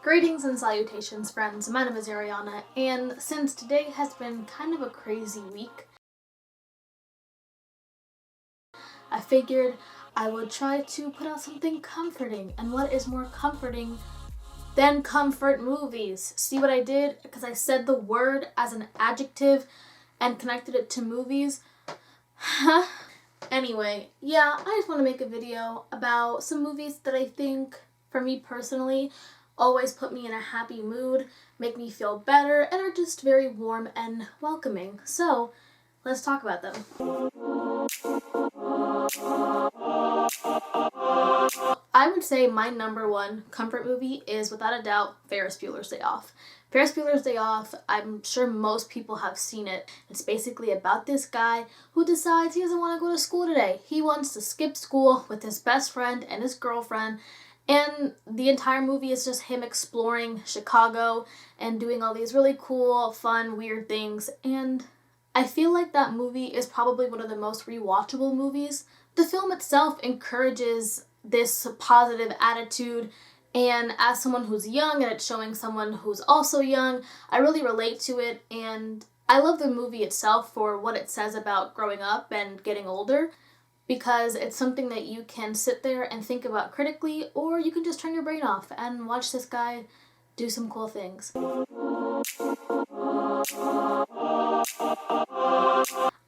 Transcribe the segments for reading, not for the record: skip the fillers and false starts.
Greetings and salutations, friends. My name is Ariana, and since today has been kind of a crazy week, I figured I would try to put out something comforting. And what is more comforting than comfort movies? See what I did? Because I said the word as an adjective and connected it to movies. Anyway, yeah, I just want to make a video about some movies that I think, for me personally, always put me in a happy mood, make me feel better, and are just very warm and welcoming. So, let's talk about them. I would say my number one comfort movie is, without a doubt, Ferris Bueller's Day Off. Ferris Bueller's Day Off, I'm sure most people have seen it. It's basically about this guy who decides he doesn't want to go to school today. He wants to skip school with his best friend and his girlfriend, and the entire movie is just him exploring Chicago and doing all these really cool, fun, weird things. And I feel like that movie is probably one of the most rewatchable movies. The film itself encourages this positive attitude, and as someone who's young and it's showing someone who's also young, I really relate to it, and I love the movie itself for what it says about growing up and getting older, because it's something that you can sit there and think about critically, or you can just turn your brain off and watch this guy do some cool things.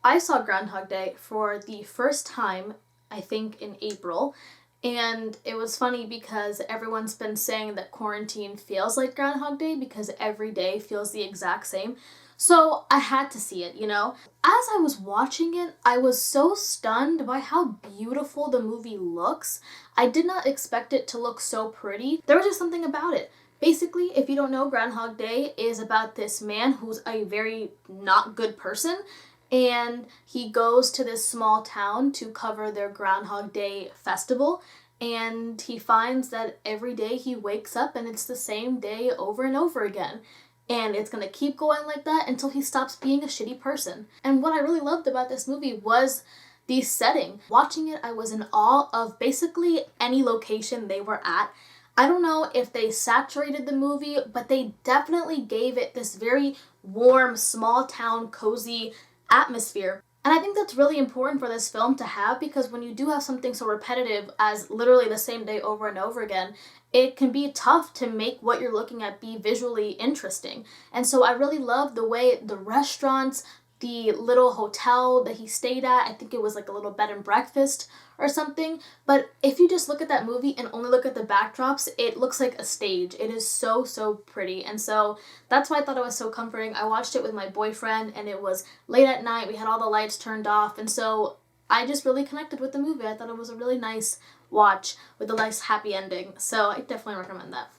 I saw Groundhog Day for the first time, I think, in April, and it was funny because everyone's been saying that quarantine feels like Groundhog Day because every day feels the exact same. So I had to see it, you know? As I was watching it, I was so stunned by how beautiful the movie looks. I did not expect it to look so pretty. There was just something about it. Basically, if you don't know, Groundhog Day is about this man who's a very not good person, and he goes to this small town to cover their Groundhog Day festival, and he finds that every day he wakes up and it's the same day over and over again. And it's gonna keep going like that until he stops being a shitty person. And what I really loved about this movie was the setting. Watching it, I was in awe of basically any location they were at. I don't know if they saturated the movie, but they definitely gave it this very warm, small town, cozy atmosphere. And I think that's really important for this film to have, because when you do have something so repetitive as literally the same day over and over again, it can be tough to make what you're looking at be visually interesting. And so I really love the way the restaurants, the little hotel that he stayed at, I think it was like a little bed and breakfast or something, but if you just look at that movie and only look at the backdrops, it looks like a stage. It is so, so pretty, and so that's why I thought it was so comforting. I watched it with my boyfriend, and it was late at night, we had all the lights turned off, and so I just really connected with the movie. I thought it was a really nice watch with a nice happy ending, so I definitely recommend that.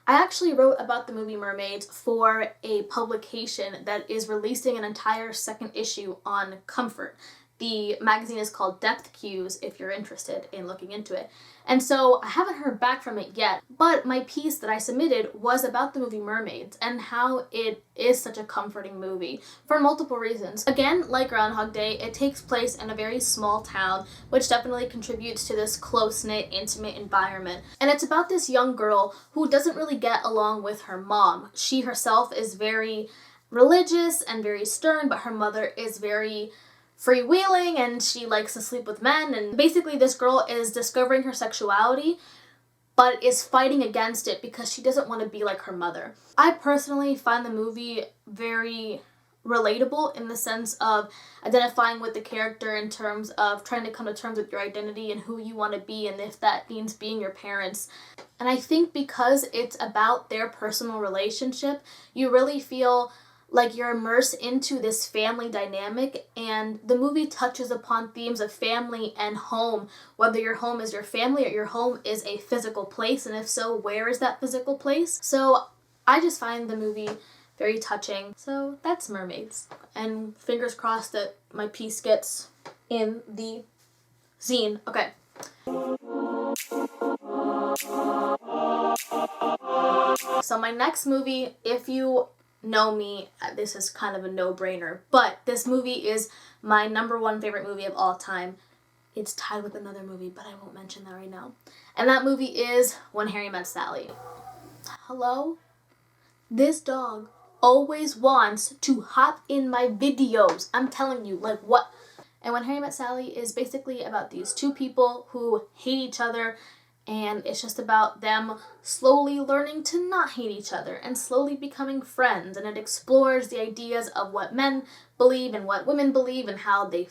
I actually wrote about the movie Mermaids for a publication that is releasing an entire second issue on comfort. The magazine is called Depth Cues, if you're interested in looking into it. And so I haven't heard back from it yet, but my piece that I submitted was about the movie Mermaids and how it is such a comforting movie for multiple reasons. Again, like Groundhog Day, it takes place in a very small town, which definitely contributes to this close-knit, intimate environment. And it's about this young girl who doesn't really get along with her mom. She herself is very religious and very stern, but her mother is very freewheeling and she likes to sleep with men, and basically this girl is discovering her sexuality but is fighting against it because she doesn't want to be like her mother. I personally find the movie very relatable in the sense of identifying with the character in terms of trying to come to terms with your identity and who you want to be, and if that means being your parents. And I think because it's about their personal relationship, you really feel like you're immersed into this family dynamic, and the movie touches upon themes of family and home, whether your home is your family or your home is a physical place, and if so, where is that physical place? So I just find the movie very touching. So that's Mermaids, and fingers crossed that my piece gets in the zine. Okay. So my next movie, if you know me, this is kind of a no-brainer, but this movie is my #1 favorite movie of all time. It's tied with another movie, but I won't mention that right now. And that movie is When Harry Met Sally. Hello? This dog always wants to hop in my videos. I'm telling you, like, what? And When Harry Met Sally is basically about these two people who hate each other, and it's just about them slowly learning to not hate each other and slowly becoming friends. And it explores the ideas of what men believe and what women believe and how they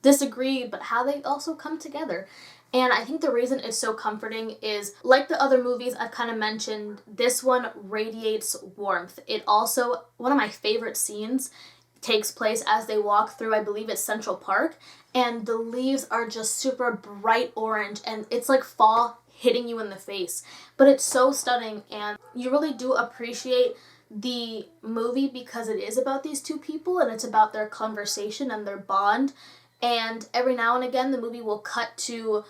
disagree, but how they also come together. And I think the reason it's so comforting is, like the other movies I've kind of mentioned, this one radiates warmth. It also, one of my favorite scenes takes place as they walk through, I believe it's Central Park, and the leaves are just super bright orange, and it's like fall hitting you in the face. But it's so stunning, and you really do appreciate the movie because it is about these two people, and it's about their conversation and their bond. And every now and again, the movie will cut to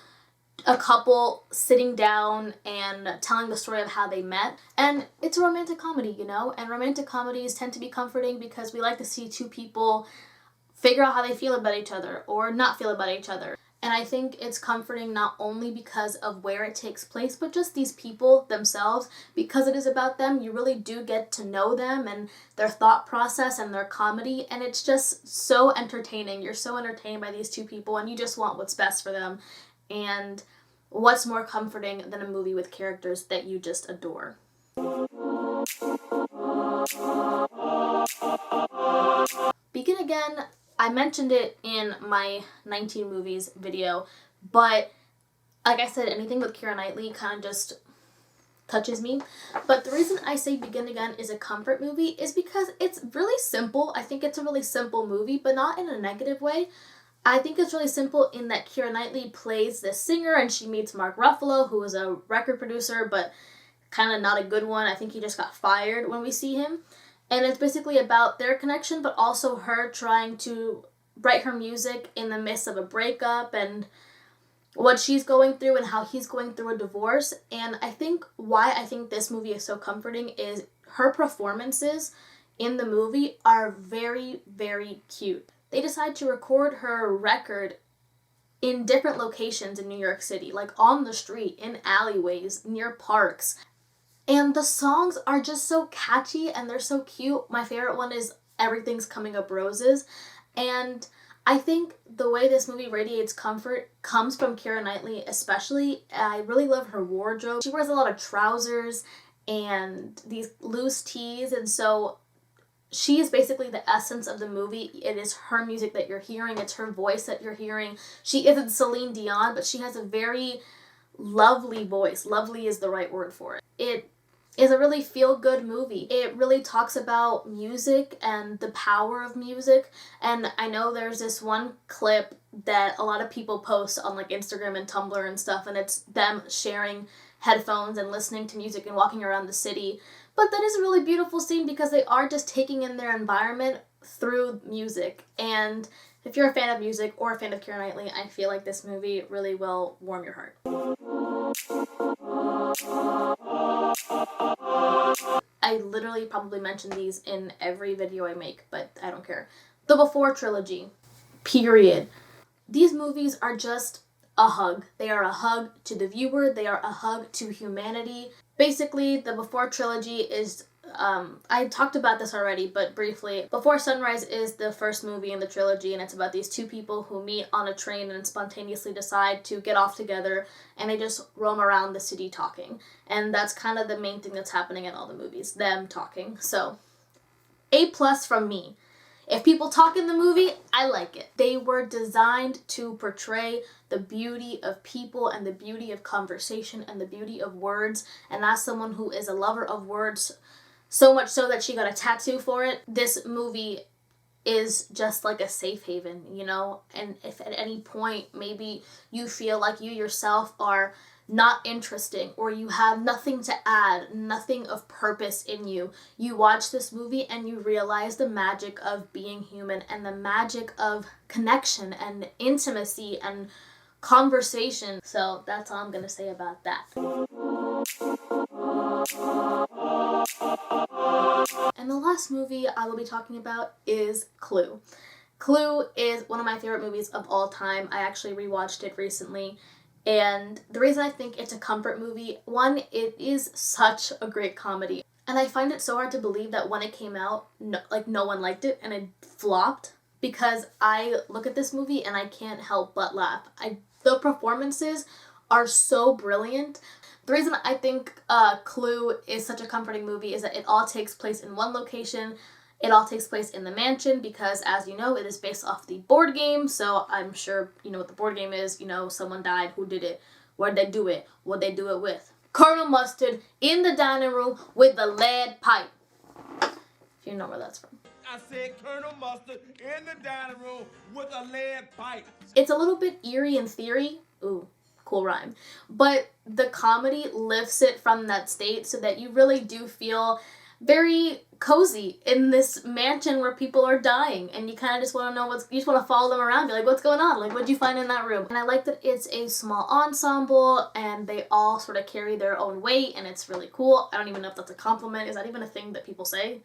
a couple sitting down and telling the story of how they met. And it's a romantic comedy, you know? And romantic comedies tend to be comforting because we like to see two people figure out how they feel about each other or not feel about each other. And I think it's comforting not only because of where it takes place, but just these people themselves. Because it is about them, you really do get to know them and their thought process and their comedy. And it's just so entertaining. You're so entertained by these two people and you just want what's best for them. And what's more comforting than a movie with characters that you just adore? Begin Again, I mentioned it in my 19 movies video, but like I said, anything with Keira Knightley kind of just touches me. But the reason I say Begin Again is a comfort movie is because it's really simple. I think it's a really simple movie, but not in a negative way. I think it's really simple in that Keira Knightley plays this singer and she meets Mark Ruffalo, who is a record producer, but kind of not a good one. I think he just got fired when we see him. And it's basically about their connection, but also her trying to write her music in the midst of a breakup and what she's going through and how he's going through a divorce. And I think why I think this movie is so comforting is her performances in the movie are very, very cute. They decide to record her record in different locations in New York City, like on the street, in alleyways, near parks. And the songs are just so catchy and they're so cute. My favorite one is Everything's Coming Up Roses. And I think the way this movie radiates comfort comes from Keira Knightley especially. I really love her wardrobe. She wears a lot of trousers and these loose tees, and so she is basically the essence of the movie. It is her music that you're hearing. It's her voice that you're hearing. She isn't Celine Dion, but she has a very lovely voice. Lovely is the right word for it. It is a really feel-good movie. It really talks about music and the power of music. And I know there's this one clip that a lot of people post on like Instagram and Tumblr and stuff, and it's them sharing headphones and listening to music and walking around the city. But that is a really beautiful scene because they are just taking in their environment through music. And if you're a fan of music or a fan of Keira Knightley, I feel like this movie really will warm your heart. I literally probably mention these in every video I make, but I don't care. The Before trilogy, period. These movies are just a hug. They are a hug to the viewer. They are a hug to humanity. Basically, the Before trilogy is, I talked about this already, but briefly. Before Sunrise is the first movie in the trilogy, and it's about these two people who meet on a train and spontaneously decide to get off together, and they just roam around the city talking. And that's kind of the main thing that's happening in all the movies, them talking. So, A+ from me. If people talk in the movie, I like it. They were designed to portray the beauty of people and the beauty of conversation and the beauty of words. And as someone who is a lover of words, so much so that she got a tattoo for it, this movie is just like a safe haven, you know? And if at any point maybe you feel like you yourself are not interesting or you have nothing to add, nothing of purpose in you, you watch this movie and you realize the magic of being human and the magic of connection and intimacy and conversation. So that's all I'm gonna say about that. And the last movie I will be talking about is Clue. Clue is one of my favorite movies of all time. I actually rewatched it recently. And the reason I think it's a comfort movie, one, it is such a great comedy. And I find it so hard to believe that when it came out, no one liked it and it flopped. Because I look at this movie and I can't help but laugh. The performances are so brilliant. The reason I think Clue is such a comforting movie is that it all takes place in one location. It all takes place in the mansion because, as you know, it is based off the board game. So I'm sure you know what the board game is. You know, someone died. Who did it? Where'd they do it? What'd they do it with? Colonel Mustard in the dining room with the lead pipe. If you know where that's from. I said Colonel Mustard in the dining room with a lead pipe. It's a little bit eerie in theory. Ooh, cool rhyme. But the comedy lifts it from that state so that you really do feel very cozy in this mansion where people are dying, and you kind of just want to know you just want to follow them around, be like, what's going on? Like, what'd you find in that room? And I like that it's a small ensemble and they all sort of carry their own weight, and it's really cool. I don't even know if that's a compliment. Is that even a thing that people say?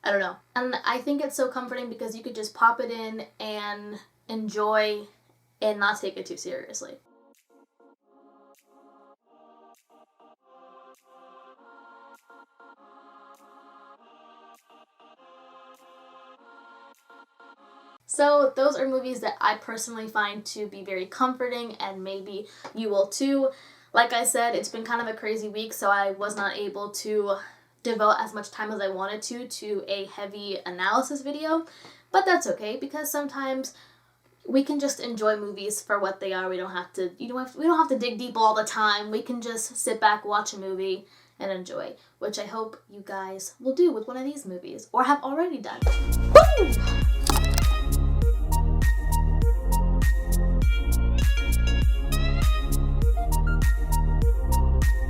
I don't know. And I think it's so comforting because you could just pop it in and enjoy and not take it too seriously. So those are movies that I personally find to be very comforting, and maybe you will too. Like I said, it's been kind of a crazy week, so I was not able to devote as much time as I wanted to a heavy analysis video, but that's okay because sometimes we can just enjoy movies for what they are. We don't have to dig deep all the time. We can just sit back, watch a movie, and enjoy, which I hope you guys will do with one of these movies or have already done. Woo!